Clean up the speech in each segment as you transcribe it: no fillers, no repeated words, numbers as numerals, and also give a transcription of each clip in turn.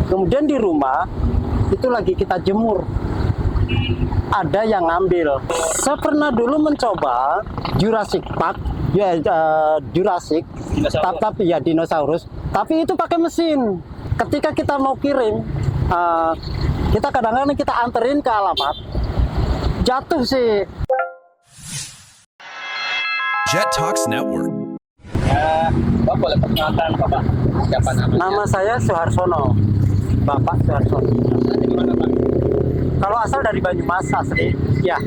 Kemudian di rumah itu lagi kita jemur, ada yang ngambil. Saya pernah dulu mencoba Jurassic Park, ya Jurassic, tapi ya dinosaurus, tapi itu pakai mesin. Ketika kita mau kirim, kita kadang-kadang kita anterin ke alamat, jatuh sih. Jet Talks Network. Bapak boleh perkenalkan Bapak? Siapa namanya? Nama saya Suharsono, Bapak Suharsono. Dari mana Pak? Kalau asal dari Banyumas asli, ya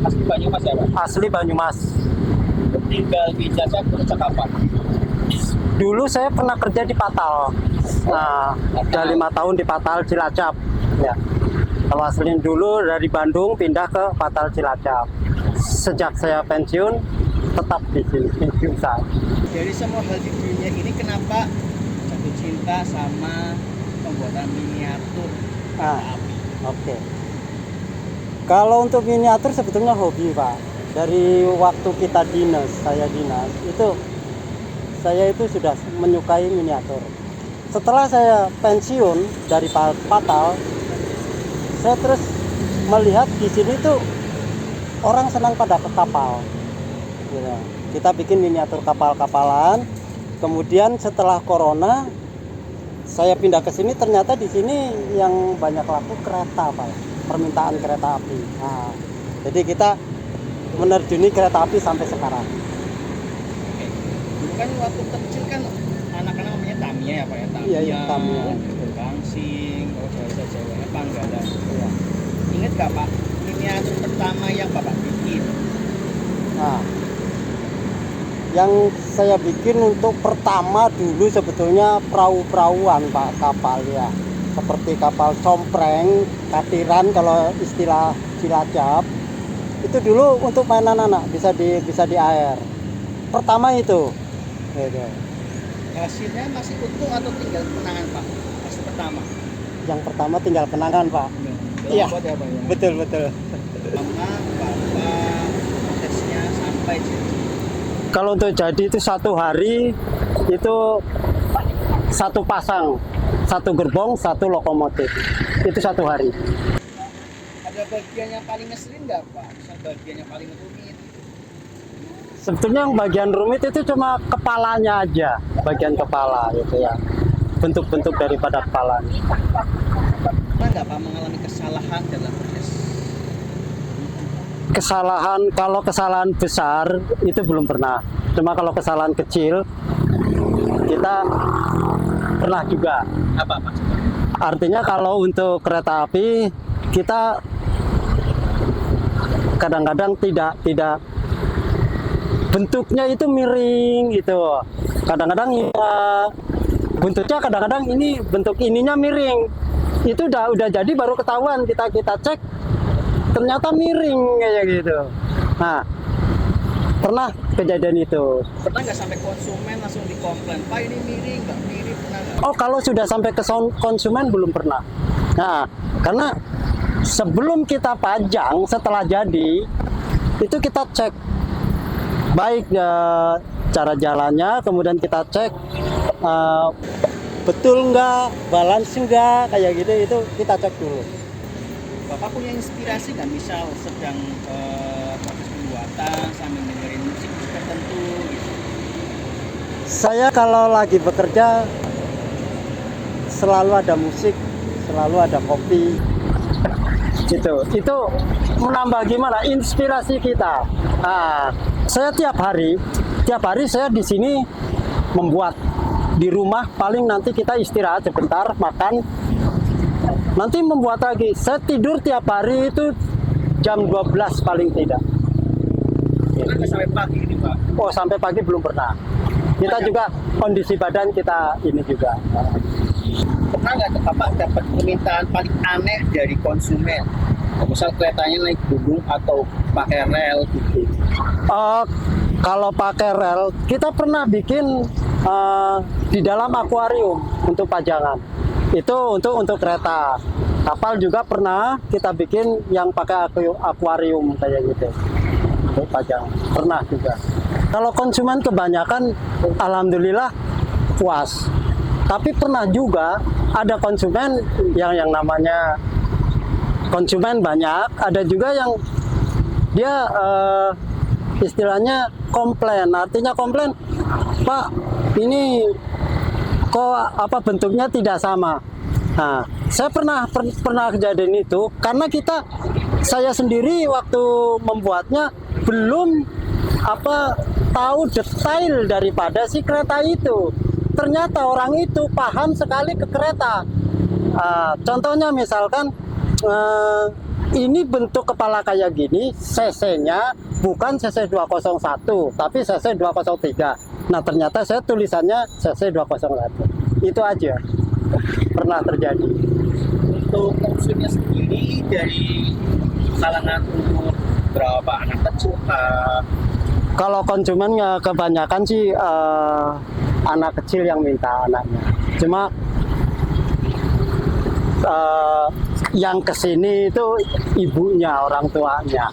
Asli Banyumas ya Pak? asli Banyumas. Tinggal di jasa sejak kapan? Dulu saya pernah kerja di Patal, udah 5 tahun di Patal Cilacap. Ya. Kalau aslinya dulu dari Bandung pindah ke Patal Cilacap. Sejak saya pensiun, tetap di sini usaha. Dari semua hal di dunia ini kenapa jatuh cinta sama pembuatan miniatur api? Oke. Kalau untuk miniatur sebetulnya hobi, Pak. Dari waktu kita dinas, saya itu sudah menyukai miniatur. Setelah saya pensiun dari Patal, saya terus melihat di sini tuh orang senang pada ke kapal. Ya, kita bikin miniatur kapal-kapalan. Kemudian setelah corona, saya pindah ke sini. Ternyata di sini yang banyak laku kereta, Pak. Permintaan kereta api. Nah, jadi kita menerjuni kereta api sampai sekarang. Oke. Dulu kan waktu kecil kan anak-anak namanya Tamiya ya Pak ya? Iya, Tamiya. Gangsing, bahasa Jawanya Panggalan. Ya. Ingat gak Pak, miniatur pertama yang Bapak bikin? Nah, yang saya bikin untuk pertama dulu sebetulnya perahu-perahuan, Pak, kapal ya. Seperti kapal compreng, katiran kalau istilah Cilacap. Itu dulu untuk mainan anak, bisa di air. Pertama itu. Gitu. Hasilnya masih utuh atau tinggal kenangan Pak? Hasil pertama? Yang pertama tinggal kenangan, Pak. Iya. Ya, Pak, ya? Betul. Mama, Bapak, prosesnya sampai jadi. Kalau untuk jadi itu 1 hari itu 1 pasang, 1 gerbong, 1 lokomotif. Itu 1 hari. Ada bagian yang paling ngeselin nggak Pak? Misal bagian yang paling rumit? Sebetulnya yang bagian rumit itu cuma kepalanya aja, bagian kepala gitu ya. Bentuk-bentuk daripada kepala. Pernah nggak Pak mengalami kesalahan dalam proses? Kalau kesalahan besar itu belum pernah. Cuma kalau kesalahan kecil kita pernah juga. Apa Pak? Artinya kalau untuk kereta api kita kadang-kadang tidak bentuknya itu miring gitu. Kadang-kadang ya bentuknya kadang-kadang ini bentuk ininya miring. Itu udah jadi baru ketahuan, kita cek ternyata miring kayak gitu. Nah, pernah kejadian itu. Pernah nggak sampai konsumen langsung dikomplain, Pak ini miring, nggak miring, pernah nggak? Oh, kalau sudah sampai ke konsumen belum pernah. Nah, karena sebelum kita pajang setelah jadi itu kita cek baik cara jalannya, kemudian kita cek betul nggak, balance nggak, kayak gitu, itu kita cek dulu. Bapak punya inspirasi nggak, misal sedang proses pembuatan sambil dengerin musik tertentu gitu? Saya kalau lagi bekerja selalu ada musik, selalu ada kopi. Gitu. Itu menambah gimana inspirasi kita. Nah, saya tiap hari saya di sini membuat. Di rumah paling nanti kita istirahat sebentar, makan, nanti membuat lagi. Saya tidur tiap hari itu jam 12 paling tidak. Pernah nggak sampai pagi ini Pak? Oh, sampai pagi belum pernah. Kita juga kondisi badan kita ini juga. Pernah nggak Bapak dapat permintaan paling aneh dari konsumen? Misal keretanya naik gunung atau pakai rel gitu. Kalau pakai rel, kita pernah bikin di dalam akuarium untuk pajangan. Itu untuk kereta. Kapal juga pernah kita bikin yang pakai akuarium kayak gitu. Untuk pajangan. Pernah juga. Kalau konsumen kebanyakan alhamdulillah puas. Tapi pernah juga ada konsumen yang namanya konsumen banyak, ada juga yang dia istilahnya komplain. Artinya komplain, Pak, ini kok apa bentuknya tidak sama. Nah, saya pernah kejadian itu karena saya sendiri waktu membuatnya belum tahu detail daripada si kereta itu. Ternyata orang itu paham sekali ke kereta. Contohnya misalkan ini bentuk kepala kayak gini, cc-nya bukan cc 201 tapi cc 203. Nah ternyata saya tulisannya cc 201. Itu aja pernah terjadi. Untuk konsumennya sendiri dari kalangan umur berapa, anak kecil? Kalau konsumennya kebanyakan sih anak kecil yang minta anaknya. Cuma yang kesini itu ibunya, orang tuanya.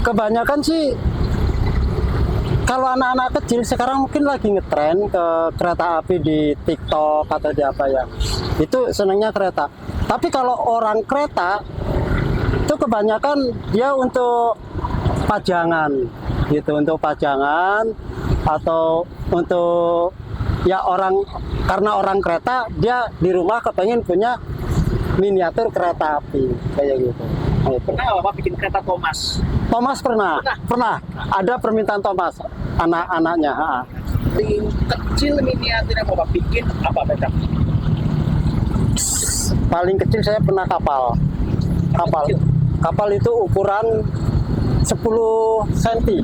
Kebanyakan sih kalau anak-anak kecil sekarang mungkin lagi ngetren ke kereta api di TikTok atau di apa ya. Itu senangnya kereta. Tapi kalau orang kereta itu kebanyakan dia untuk pajangan gitu, untuk pajangan atau untuk ya karena orang kereta dia di rumah kepengen punya miniatur kereta api kayak gitu. Pernah Bapak bikin kereta Thomas? Thomas pernah. Ada permintaan Thomas anak-anaknya. Paling kecil miniatur yang Bapak bikin apa Bapak? Paling kecil saya pernah kapal. Kapal itu ukuran 10 cm.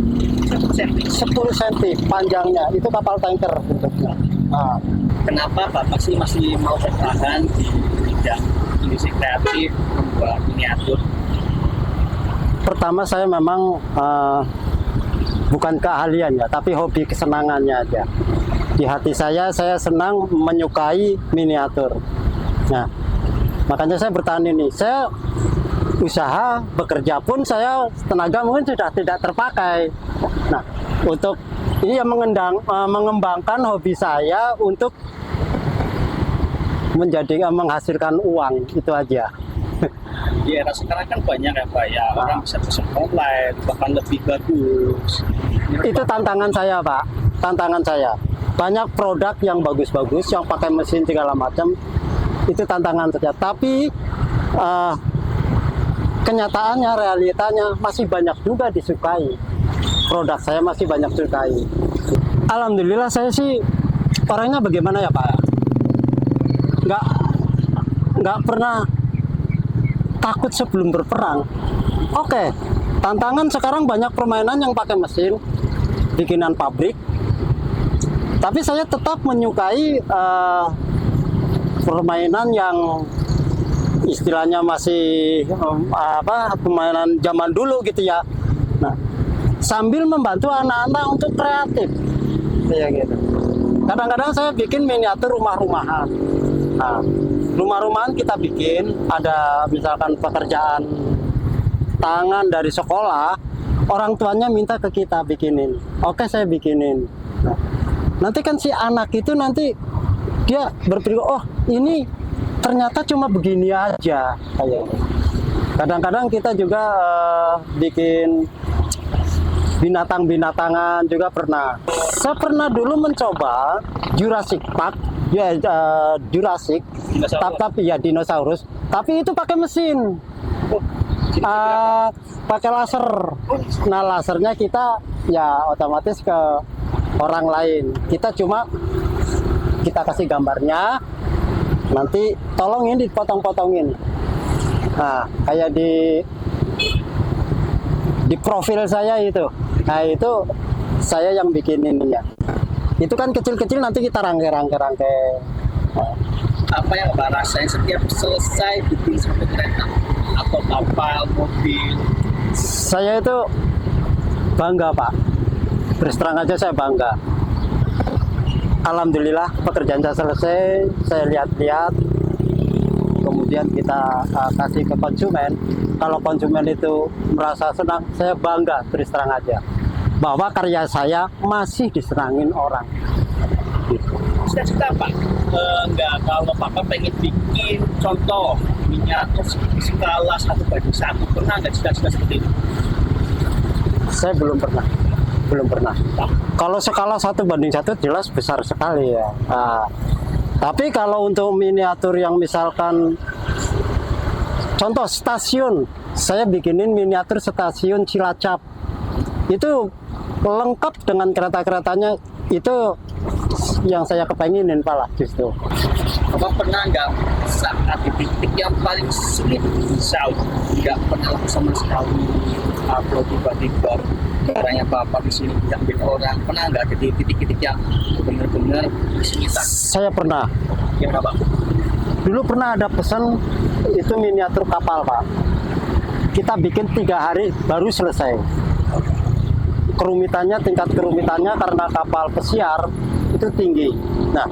10 cm panjangnya. Itu kapal tanker bentuknya. Kenapa Bapak sih masih mau bertahan di bidang industri kreatif membuat miniatur? Pertama saya memang bukan keahlian ya, tapi hobi kesenangannya aja. Di hati saya senang menyukai miniatur. Nah, makanya saya bertahan ini. Saya usaha bekerja pun saya tenaga mungkin sudah tidak terpakai. Nah, untuk ini yang mengembangkan hobi saya untuk menghasilkan uang, itu aja. Di era sekarang kan banyak ya Pak ya, orang bisa pesan online bahkan lebih bagus. Itu tantangan saya Pak, tantangan saya. Banyak produk yang bagus-bagus yang pakai mesin segala macam, itu tantangan saja. Tapi kenyataannya, realitanya masih banyak juga disukai. Produk saya masih banyak disukai. Alhamdulillah saya sih orangnya bagaimana ya Pak? Nggak pernah takut sebelum berperang. Oke, tantangan sekarang banyak permainan yang pakai mesin, bikinan pabrik. Tapi saya tetap menyukai permainan yang istilahnya masih permainan zaman dulu gitu ya. Nah, sambil membantu anak-anak untuk kreatif, kayak gitu. Kadang-kadang saya bikin miniatur rumah-rumahan. Nah, rumah-rumahan kita bikin, ada misalkan pekerjaan tangan dari sekolah, orang tuanya minta ke kita bikinin. Oke, saya bikinin. Nah, nanti kan si anak itu nanti dia berpikir, oh ini ternyata cuma begini aja. Kadang-kadang kita juga bikin binatang-binatangan juga pernah. Saya pernah dulu mencoba Jurassic Park, ya Jurassic, tapi ya dinosaurus, tapi itu pakai mesin, pakai laser. Nah lasernya kita ya otomatis ke orang lain. Kita kasih gambarnya, nanti tolongin dipotong-potongin. Nah kayak di profil saya itu. Nah itu saya yang bikin ininya. Itu kan kecil-kecil, nanti kita rangkai. Apa yang Bapak rasain setiap selesai bikin satu kereta atau kapal, mobil? Saya itu bangga Pak. Terus terang aja saya bangga. Alhamdulillah pekerjaan saya selesai, saya lihat-lihat. Kemudian kita kasih ke konsumen. Kalau konsumen itu merasa senang, saya bangga terus terang aja bahwa karya saya masih disenangin orang. Cita-cita Pak Enggak, kalau papa pengen bikin contoh miniatur skala 1:1, pernah nggak cita-cita seperti itu? Saya belum pernah. Kalau skala 1:1 jelas besar sekali ya. Nah, tapi kalau untuk miniatur yang misalkan contoh stasiun, saya bikinin miniatur stasiun Cilacap. Itu lengkap dengan kereta-keretanya, itu yang saya kepenginin pala justru. Papa pernah nggak saat di titik yang paling sulit misal nggak pernah sama sekali upload tiba-tiba caranya papa di sini diambil orang, pernah nggak ada di titik-titik yang benar-benar kesulitan? Saya pernah. Yang apa? Dulu pernah ada pesan itu miniatur kapal, Pak. Kita bikin 3 hari baru selesai. Tingkat kerumitannya karena kapal pesiar itu tinggi. Nah,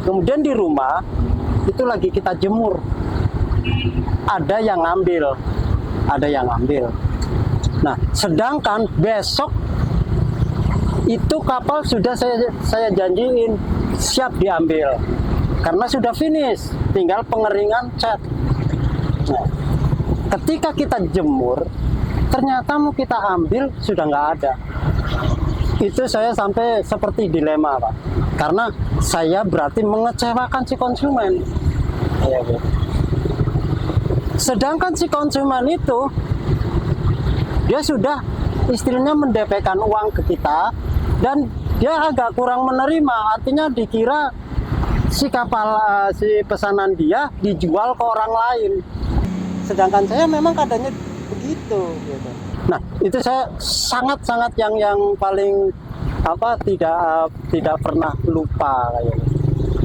kemudian di rumah itu lagi kita jemur. Ada yang ngambil. Nah, sedangkan besok itu kapal sudah saya janjiin siap diambil. Karena sudah finish, tinggal pengeringan cat. Nah, ketika kita jemur, ternyata mau kita ambil sudah nggak ada. Itu saya sampai seperti dilema, Pak. Karena saya berarti mengecewakan si konsumen. Ya, Bu. Sedangkan si konsumen itu, dia sudah istrinya mendepekkan uang ke kita, dan dia agak kurang menerima. Artinya dikira si pesanan dia dijual ke orang lain. Sedangkan saya memang keadaannya begitu gitu. Nah, itu saya sangat yang paling tidak pernah lupa kayaknya.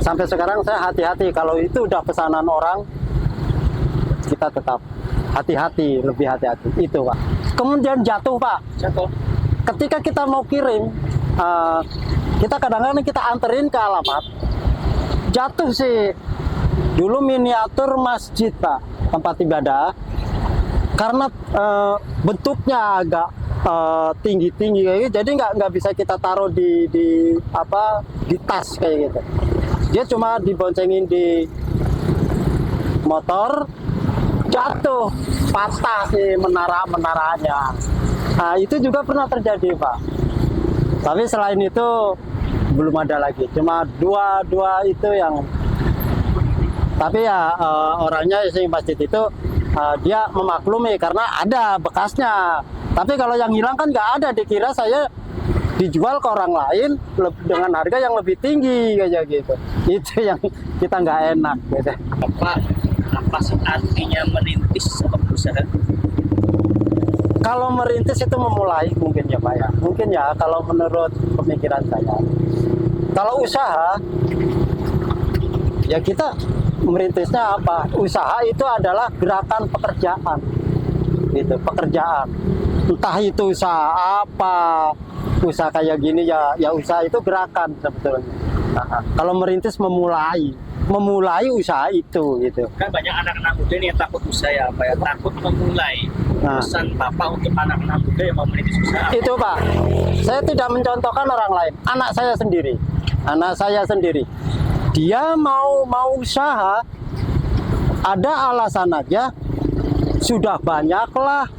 Sampai sekarang saya hati-hati kalau itu udah pesanan orang, kita tetap hati-hati, lebih hati-hati. Itu, Pak. Kemudian jatuh, Pak. Jatuh. Ketika kita mau kirim, kita kadang-kadang kita anterin ke alamat. Jatuh sih. Dulu miniatur masjid, Pak, tempat ibadah. Karena bentuknya agak tinggi-tinggi kayak gitu, jadi nggak bisa kita taruh di tas kayak gitu. Dia cuma diboncengin di motor, jatuh, patah si menaranya. Nah, itu juga pernah terjadi, Pak. Tapi selain itu belum ada lagi, cuma dua itu yang. Tapi ya orangnya si masjid itu dia memaklumi karena ada bekasnya. Tapi kalau yang hilang kan nggak ada, dikira saya dijual ke orang lain dengan harga yang lebih tinggi kayak gitu. Itu yang kita nggak enak gitu. Apa sih artinya merintis atau berusaha? Kalau merintis itu memulai mungkin ya, Pak ya. Mungkin ya kalau menurut pemikiran saya. Kalau usaha ya kita merintisnya apa? Usaha itu adalah gerakan pekerjaan. Gitu, pekerjaan. Entah itu usaha apa, usaha kayak gini ya usaha itu gerakan sebetulnya. Nah, kalau merintis memulai usaha itu gitu. Kan banyak anak-anak muda nih yang takut usaha ya, Pak ya, takut memulai. Nah, Pesan Bapak untuk anak-anak muda yang mau merintis usaha. itu, Pak. Saya tidak mencontohkan orang lain. Anak saya sendiri. Dia mau usaha, ada alasan aja. Sudah banyak lah,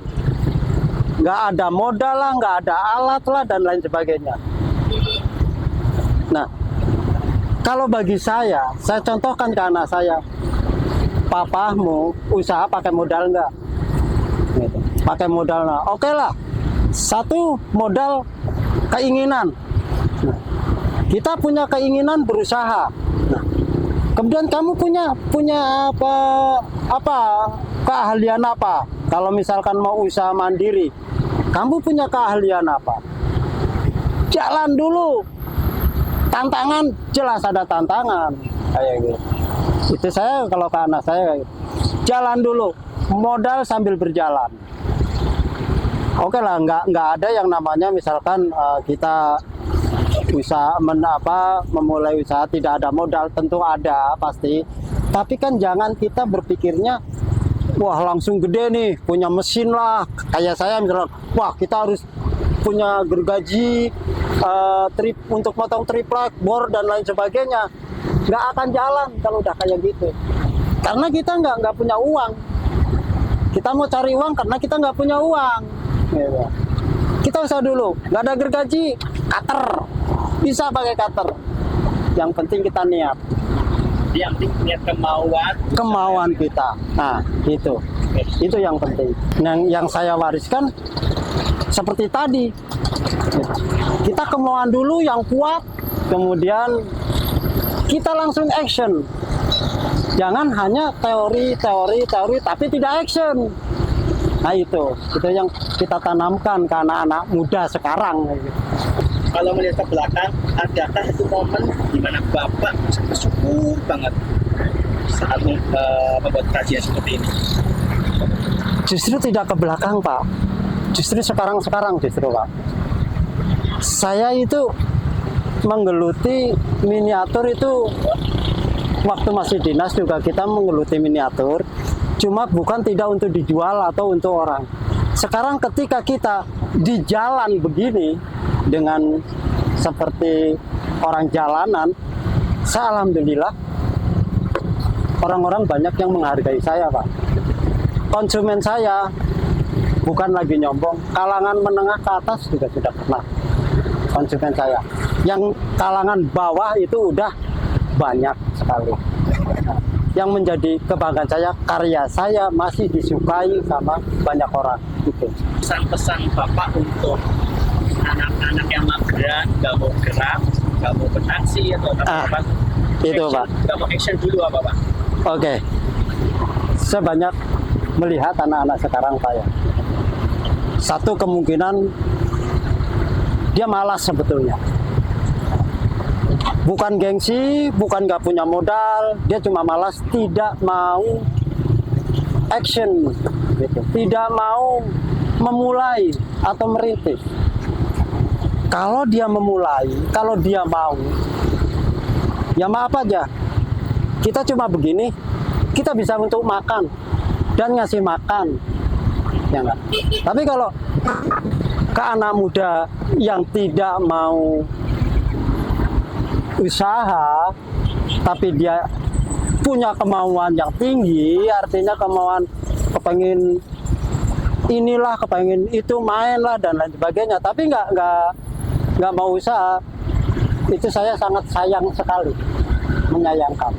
nggak ada modal lah, nggak ada alat lah, dan lain sebagainya. Nah, kalau bagi saya contohkan ke anak saya, papamu usaha pakai modal nggak? Gitu. Pakai modal nggak? Oke lah, satu modal keinginan. Nah, kita punya keinginan berusaha. Nah, kemudian kamu punya apa keahlian apa? Kalau misalkan mau usaha mandiri, kamu punya keahlian apa? Jalan dulu. Tantangan jelas ada tantangan kayak gitu. Itu saya kalau ke anak saya kayak gitu. Jalan dulu, modal sambil berjalan. Oke lah, nggak ada yang namanya misalkan kita usaha memulai usaha tidak ada modal, tentu ada pasti. Tapi kan jangan kita berpikirnya wah langsung gede nih, punya mesin lah. Kayak saya misalnya, wah kita harus punya gergaji untuk potong triplek, bor dan lain sebagainya. nggak akan jalan kalau udah kayak gitu. Karena kita nggak punya uang. Kita mau cari uang karena kita nggak punya uang. Gitu. Kita usaha dulu, nggak ada gergaji, cutter, bisa pakai cutter. Yang penting kita niat. Yang penting punya kemauan Kita. Nah, itu yang penting. Yang saya wariskan seperti tadi. Kita kemauan dulu yang kuat, kemudian kita langsung action. Jangan hanya teori, tapi tidak action. Nah itu yang kita tanamkan ke anak-anak muda sekarang. Kalau melihat ke belakang, adakah itu momen di mana Bapak bersyukur banget saat membuat kajian seperti ini? Justru tidak ke belakang, Pak. Justru sekarang justru, Pak. Saya itu menggeluti miniatur itu waktu masih dinas juga kita menggeluti miniatur. Cuma bukan tidak untuk dijual atau untuk orang. Sekarang ketika kita di jalan begini dengan seperti orang jalanan, saya alhamdulillah orang-orang banyak yang menghargai saya, Pak. Konsumen saya bukan lagi nyombong, kalangan menengah ke atas juga sudah pernah konsumen saya. Yang kalangan bawah itu udah banyak sekali. Yang menjadi kebanggaan saya, karya saya masih disukai sama banyak orang. Gitu. Pesan-pesan Bapak untuk anak-anak yang mageran, nggak mau gerak, nggak mau beraksi atau apa? Itu Pak. Nggak mau action dulu apa Pak? Oke. Sebanyak melihat anak-anak sekarang Pak ya. Satu kemungkinan dia malas sebetulnya. Bukan gengsi, bukan nggak punya modal, dia cuma malas, tidak mau action, gitu. Tidak mau memulai atau merintis. Kalau dia memulai, kalau dia mau, ya maaf aja, kita cuma begini, kita bisa untuk makan dan ngasih makan, ya enggak? Tapi kalau ke anak muda yang tidak mau usaha, tapi dia punya kemauan yang tinggi, artinya kemauan kepengen inilah, kepengen itu, main lah dan lain sebagainya, tapi nggak mau usaha, itu saya sangat sayang sekali, menyayangkan.